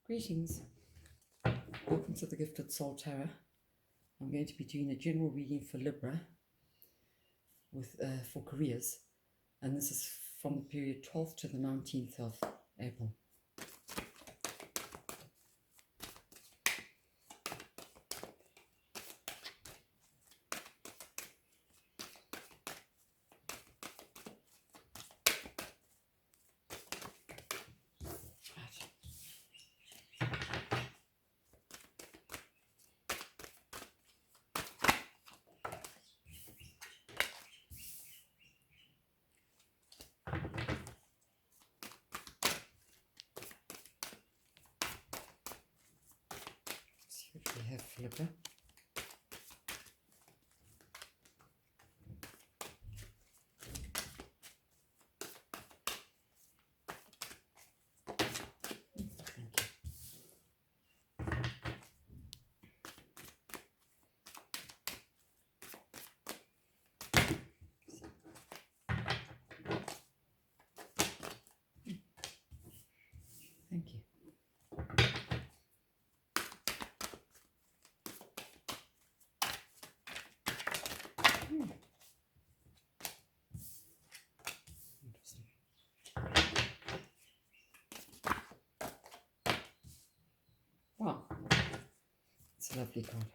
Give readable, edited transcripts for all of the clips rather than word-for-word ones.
Greetings. Welcome to the Gifted Soul Tarot. I'm going to be doing a general reading for Libra for careers, and this is from the period 12th to the 19th of April. See what we have for Libra. Thank you. Interesting. Wow, it's a lovely card.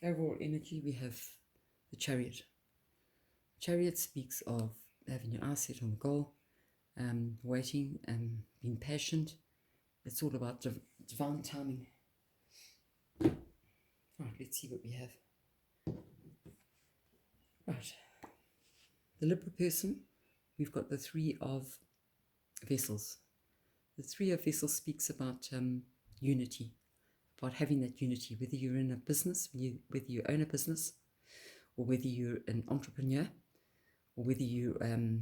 Overall energy, we have the Chariot. Chariot speaks of having your eyes set on the goal, waiting, being patient. It's all about divine timing. Right, let's see what we have. Right, the Libra person, we've got the Three of Vessels. The Three of Vessels speaks about unity, about having that unity, whether you're in a business, whether you own a business, or whether you're an entrepreneur, or whether you're a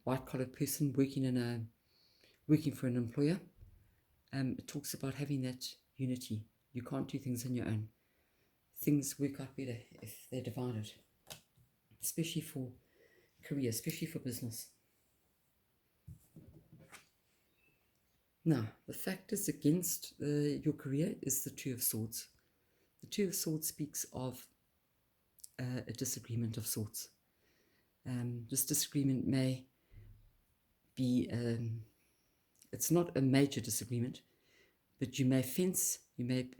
white-collar person working for an employer. It talks about having that unity. You can't do things on your own. Things work out better if they're divided, especially for career, especially for business. Now, the factors against your career is the Two of Swords. The Two of Swords speaks of a disagreement of sorts. This disagreement may be, it's not a major disagreement, but you may fence, you may,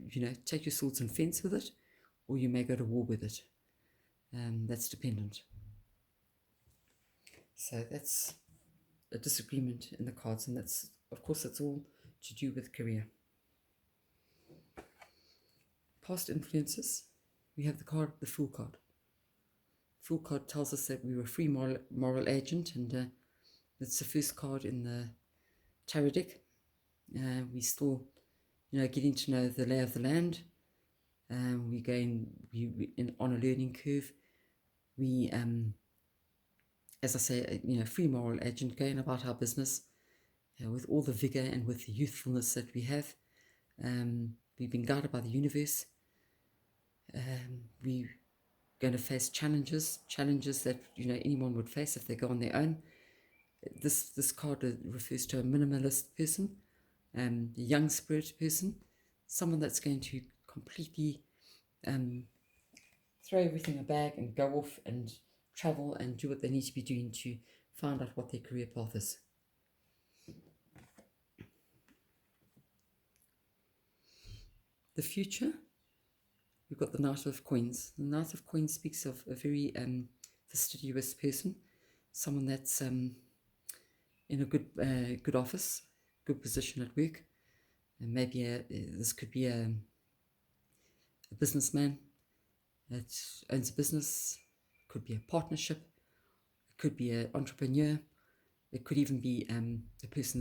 take your swords and fence with it, or you may go to war with it. That's dependent. So that's a disagreement in the cards, and that's, of course, that's all to do with career. Past influences, we have the card, the Fool card. Fool card tells us that we're a free moral agent, and it's the first card in the tarot deck. We still, getting to know the lay of the land. We're going on a learning curve. We, as I say, free moral agent, going about our business with all the vigor and with the youthfulness that we have. We've been guided by the universe. We're going to face challenges that anyone would face if they go on their own. This card refers to a minimalist person, a young spirit person, someone that's going to completely throw everything in a bag and go off and travel and do what they need to be doing to find out what their career path is. The future, we've got the Knight of Coins. The Knight of Coins speaks of a very fastidious person, someone that's in a good office, good position at work, and maybe this could be a businessman that owns a business, could be a partnership, it could be an entrepreneur, it could even be a person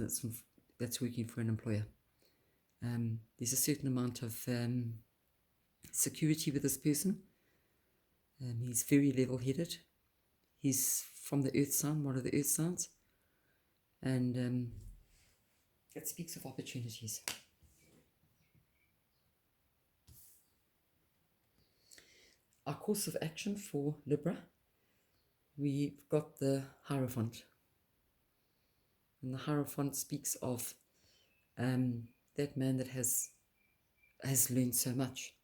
that's working for an employer. There's a certain amount of security with this person. He's very level-headed. He's from the earth sign, one of the earth signs, and It speaks of opportunities. Our course of action for Libra, we've got the Hierophant. And the Hierophant speaks of that man that has learned so much.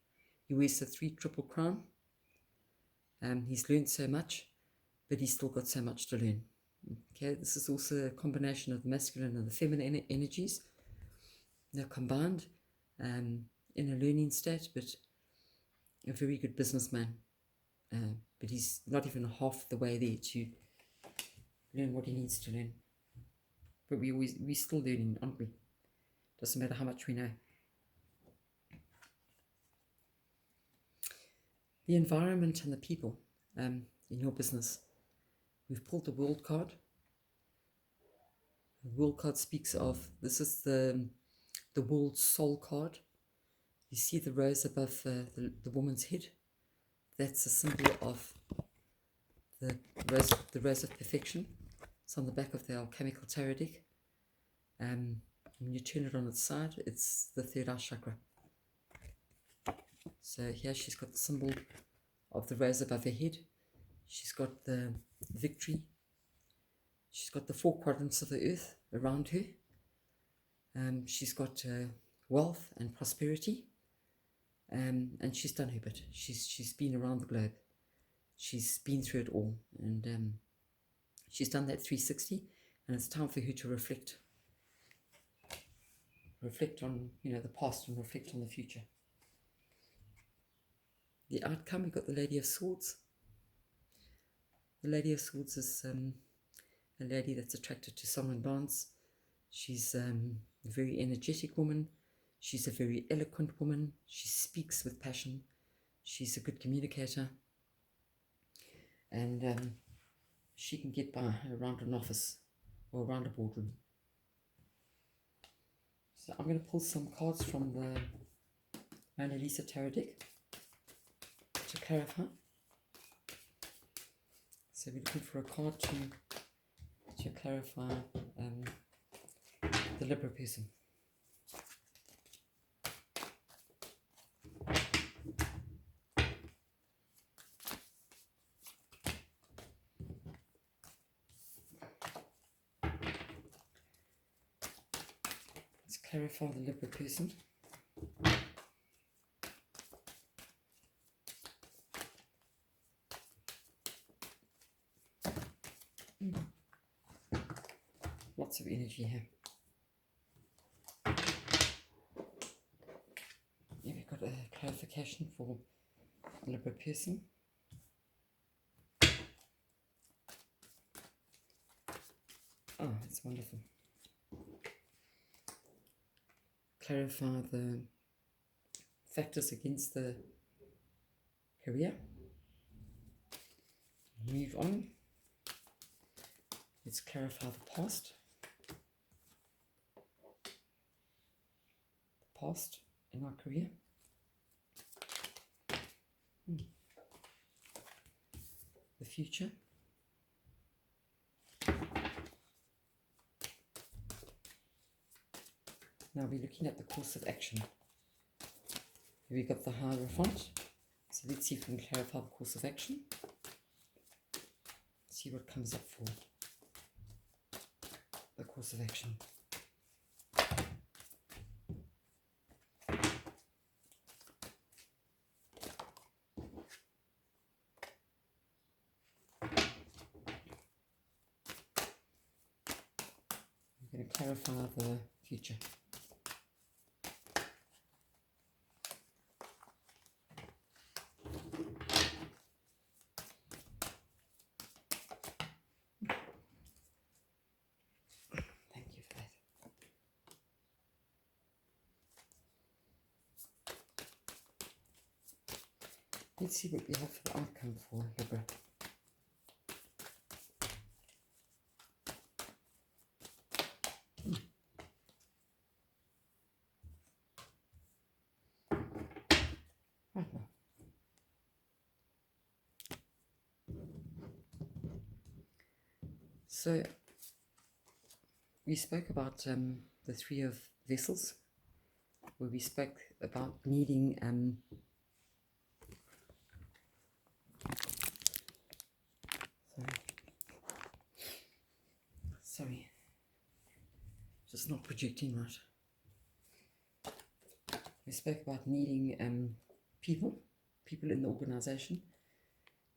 He wears the 3 triple crown. He's learned so much, but he's still got so much to learn. Okay, this is also a combination of the masculine and the feminine energies. They're combined in a learning state, but a very good businessman. But he's not even half the way there to learn what he needs to learn. But we're still learning, aren't we? Doesn't matter how much we know. The environment and the people in your business. We've pulled the World card. The World card speaks of, this is the World Soul card. You see the rose above the woman's head? That's a symbol of the rose of perfection. It's on the back of the alchemical tarot deck. When you turn it on its side, it's the 3rd eye chakra. So here she's got the symbol of the rose above her head. She's got the victory. She's got the 4 quadrants of the earth around her. She's got wealth and prosperity. And she's done her bit. She's been around the globe. She's been through it all. And she's done that 360. And it's time for her to reflect. Reflect on, the past and reflect on the future. The outcome, we've got the Lady of Swords. The Lady of Swords is a lady that's attracted to song and dance. She's a very energetic woman. She's a very eloquent woman. She speaks with passion. She's a good communicator. And she can get by around an office or around a boardroom. So I'm going to pull some cards from the Mona Lisa tarot deck to clarify. So we're looking for a card to clarify the Libra person. Let's clarify the Libra person. Lots of energy here. Yeah, we've got a clarification for the Libra person. Oh, that's wonderful. Clarify the factors against the career. Move on. Let's clarify the past. The past in our career. The future. Now we're looking at the course of action. Here we got the Hierophant. So let's see if we can clarify the course of action. See what comes up for the course of action. I'm going to clarify the future. Let's see what we have for the outcome for Libra. Right now. So we spoke about the Three of Vessels, where we spoke about needing sorry, just not projecting right. We spoke about needing people in the organization,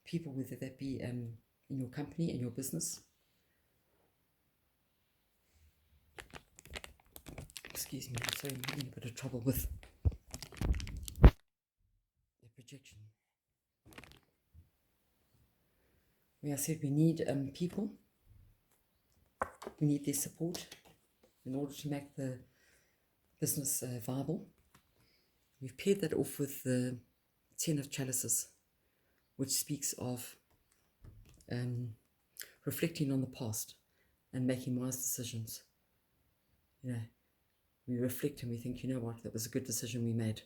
people, whether that be in your company, in your business. Excuse me, I'm sorry, I'm having a bit of trouble with the projection. Where I said we need people, we need their support in order to make the business viable. We've paired that off with the Ten of Chalices, which speaks of reflecting on the past and making wise decisions. You know, we reflect and we think, you know what, that was a good decision we made.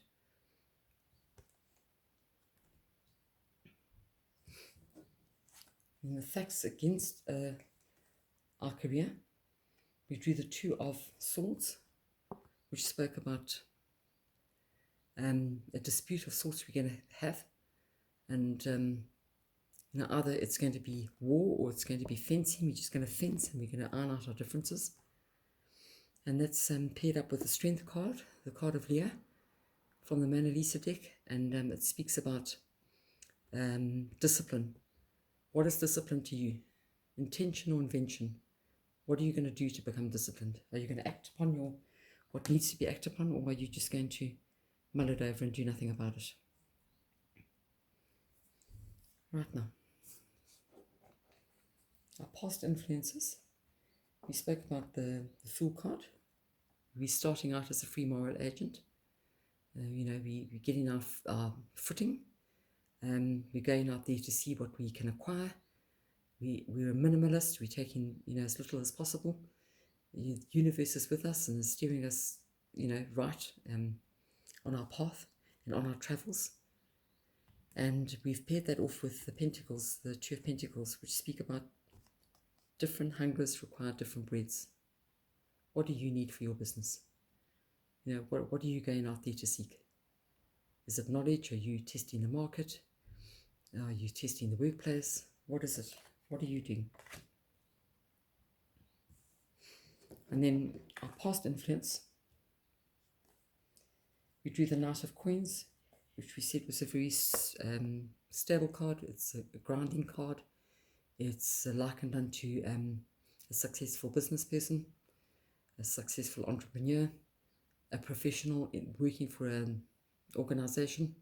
And the facts against our career, we drew the Two of Swords, which spoke about a dispute of sorts we're going to have, and you know, either it's going to be war or it's going to be fencing. We're just going to fence and we're going to iron out our differences. And that's paired up with the Strength card, the card of Leah from the Mona Lisa deck, and it speaks about discipline. What is discipline to you? Intention or invention? What are you going to do to become disciplined? Are you going to act upon what needs to be acted upon, or are you just going to mull it over and do nothing about it? Right now, our past influences. We spoke about the Fool card. We're starting out as a free moral agent. You know, we're getting our footing. We're going out there to see what we can acquire. We're a minimalist. We're taking, you know, as little as possible. The universe is with us and is steering us, you know, right on our path and on our travels. And we've paired that off with the Pentacles, the Two of Pentacles, which speak about different hungers require different breeds. What do you need for your business? You know, what are you going out there to seek? Is it knowledge? Are you testing the market? Are you testing the workplace? What is it? What are you doing? And then our past influence. We drew the Knight of Coins, which we said was a very stable card. It's a grounding card. It's likened unto a successful business person, a successful entrepreneur, a professional working for an organization.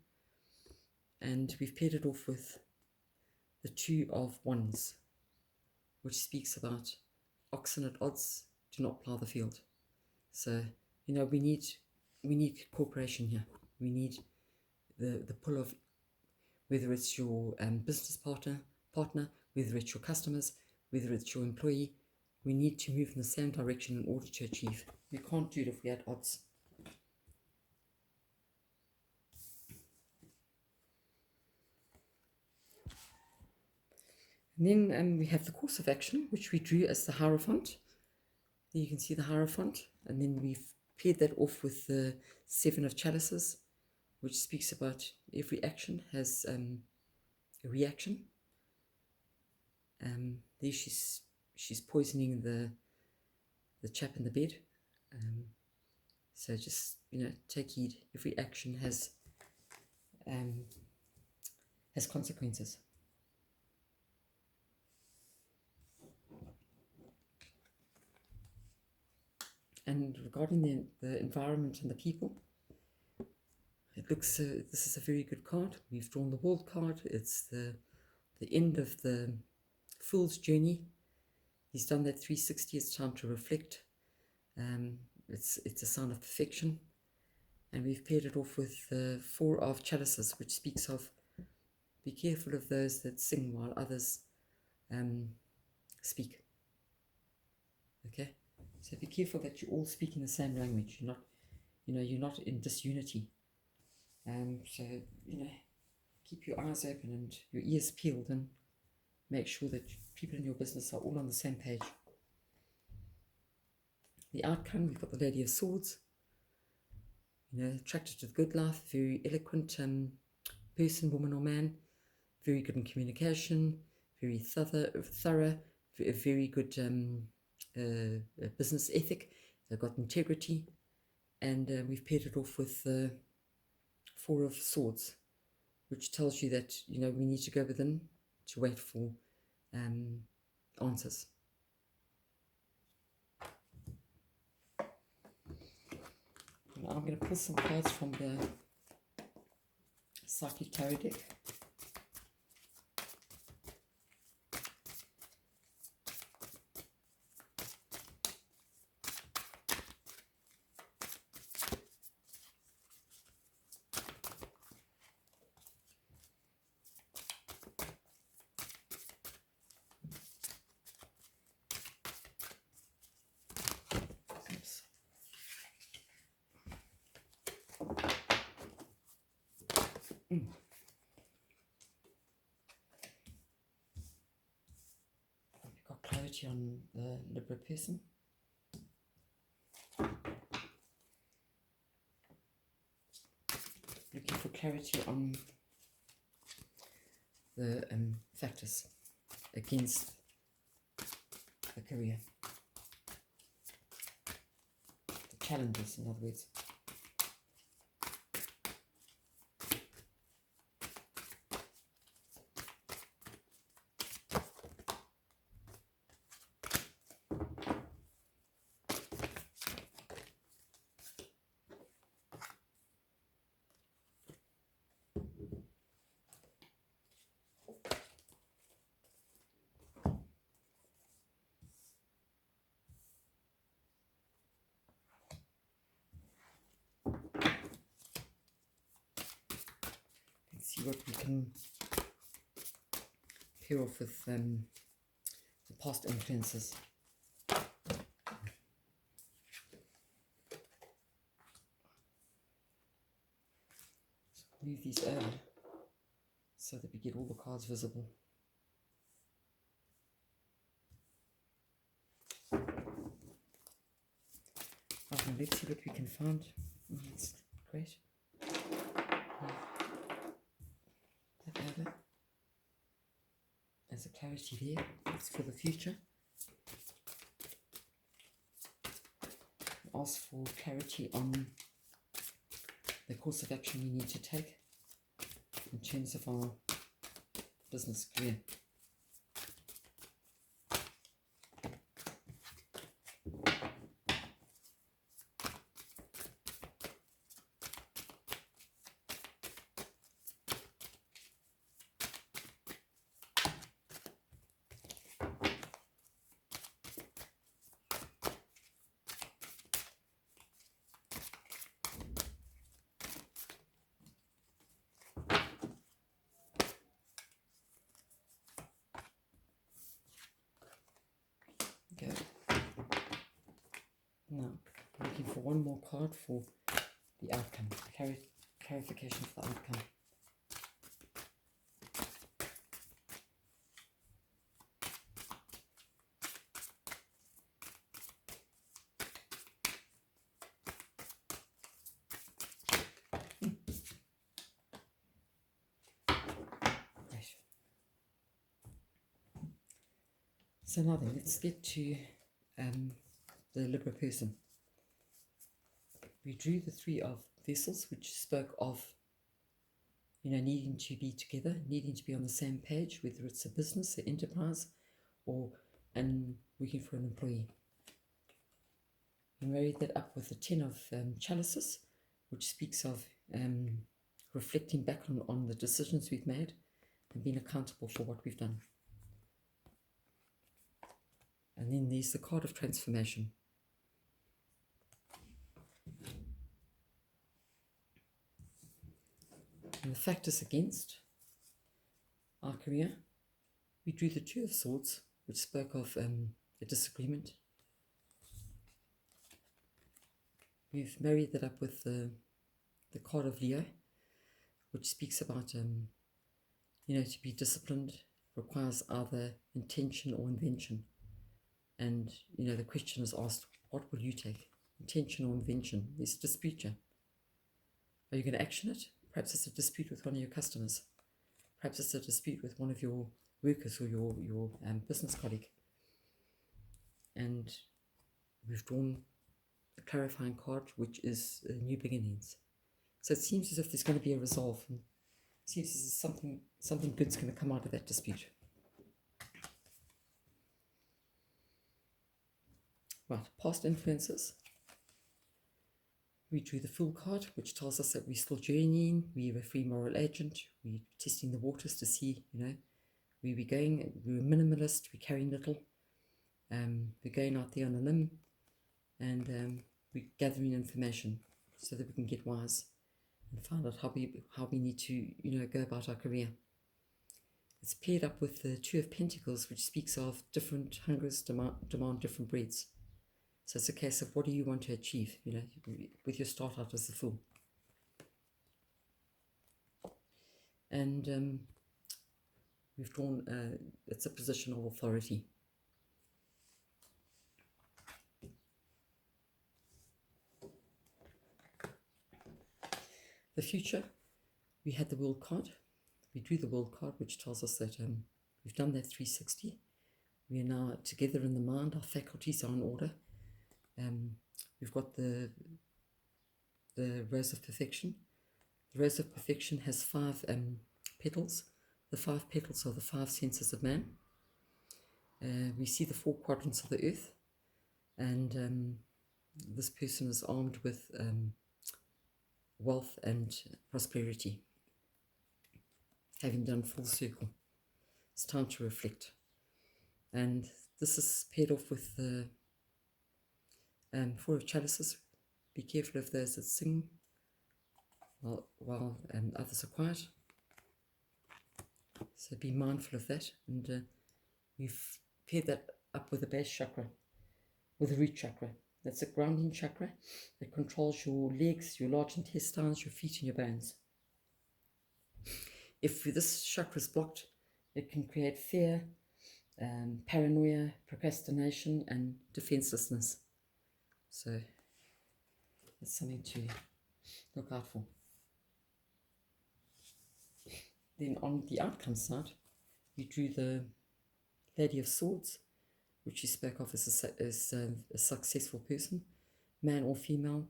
And we've paired it off with the Two of Wands, which speaks about oxen at odds do not plough the field. So, you know, we need cooperation here. We need the pull of, whether it's your business partner, whether it's your customers, whether it's your employee. We need to move in the same direction in order to achieve. We can't do it if we're at odds. And then we have the course of action, which we drew as the Hierophant. There you can see the Hierophant. And then we've paired that off with the Seven of Chalices, which speaks about every action has a reaction. There she's poisoning the chap in the bed. So just, you know, take heed. Every action has consequences. And regarding the environment and the people, it looks, this is a very good card. We've drawn the World card. It's the end of the Fool's journey. He's done that 360. It's time to reflect. It's a sign of perfection. And we've paired it off with the Four of Chalices, which speaks of be careful of those that sing while others speak. Okay? So be careful that you all speak in the same language. You're not in disunity. So, you know, keep your eyes open and your ears peeled and make sure that people in your business are all on the same page. the outcome, we've got the Lady of Swords, attracted to the good life, very eloquent person, woman or man, very good in communication, very thorough, a very good business ethic. They've got integrity, and we've paired it off with the Four of Swords, which tells you that we need to go within to wait for answers. Now I'm going to pull some cards from the Psychic Tarot deck. We've got clarity on the Libra person. Looking for clarity on the factors against the career. The challenges, in other words. See what we can pair off with the past influences. So move these over so that we get all the cards visible. Let's see what we can find. That's great. Over. There's a clarity there. It's for the future. Ask for clarity on the course of action we need to take in terms of our business career. Go. Now, looking for one more card for the outcome, clarification for the outcome. So now then, let's get to the Libra person. We drew the Three of Vessels, which spoke of, needing to be together, needing to be on the same page, whether it's a business, an enterprise, or working for an employee. We married that up with the Ten of Chalices, which speaks of reflecting back on the decisions we've made and being accountable for what we've done. And then there's the card of transformation. And the factors against our career, we drew the Two of Swords, which spoke of a disagreement. We've married that up with the card of Leo, which speaks about, to be disciplined requires either intention or invention. And, the question is asked, What will you take? Intention or invention? There's a dispute here. Are you going to action it? Perhaps it's a dispute with one of your customers. Perhaps it's a dispute with one of your workers or your business colleague. And we've drawn a clarifying card, which is new beginnings. So it seems as if there's going to be a resolve. And it seems as if something good's going to come out of that dispute. Right, past influences. We drew the Fool card, which tells us that we're still journeying, we're a free moral agent, we're testing the waters to see, where we're going. We're a minimalist, we're carrying little, we're going out there on a limb, and we're gathering information so that we can get wise and find out how we need to, go about our career. It's paired up with the Two of Pentacles, which speaks of different hungers demand different breeds. So it's a case of what do you want to achieve, with your start out as the Fool. And we've drawn, it's a position of authority. The future, we had the World card. We drew the World card, which tells us that we've done that 360. We are now together in the mind. Our faculties are in order. We've got the Rose of Perfection. The Rose of Perfection has 5 petals. The 5 petals are the 5 senses of man. We see the 4 quadrants of the earth, and this person is armed with wealth and prosperity. Having done full circle, it's time to reflect. And this is paired off with the 4 of Chalices. Be careful of those that sing while others are quiet. So be mindful of that. And we've paired that up with the base chakra, with the root chakra. That's a grounding chakra that controls your legs, your large intestines, your feet, and your bones. If this chakra is blocked, it can create fear, paranoia, procrastination, and defenselessness. So that's something to look out for. Then on the outcome side, we drew the Lady of Swords, which you spoke of as a successful person, man or female,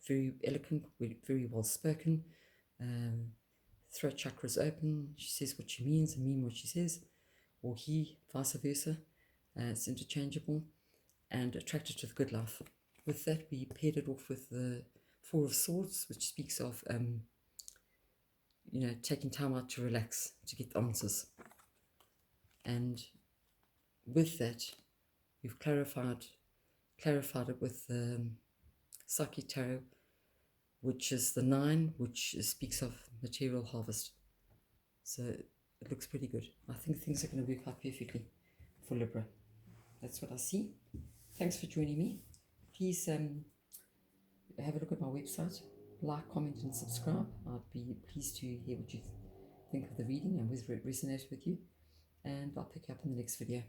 very eloquent, very well spoken, throat chakra is open, she says what she means and mean what she says, or he, vice versa, it's interchangeable, and attracted to the good life. With that, we paired it off with the 4 of Swords, which speaks of, taking time out to relax, to get answers. And with that, we've clarified it with the Psyche Tarot, which is the 9, which speaks of material harvest. So it looks pretty good. I think things are going to work out perfectly for Libra. That's what I see. Thanks for joining me. Please have a look at my website, like, comment, and subscribe. I'd be pleased to hear what you think of the reading and whether it resonates with you. And I'll pick you up in the next video.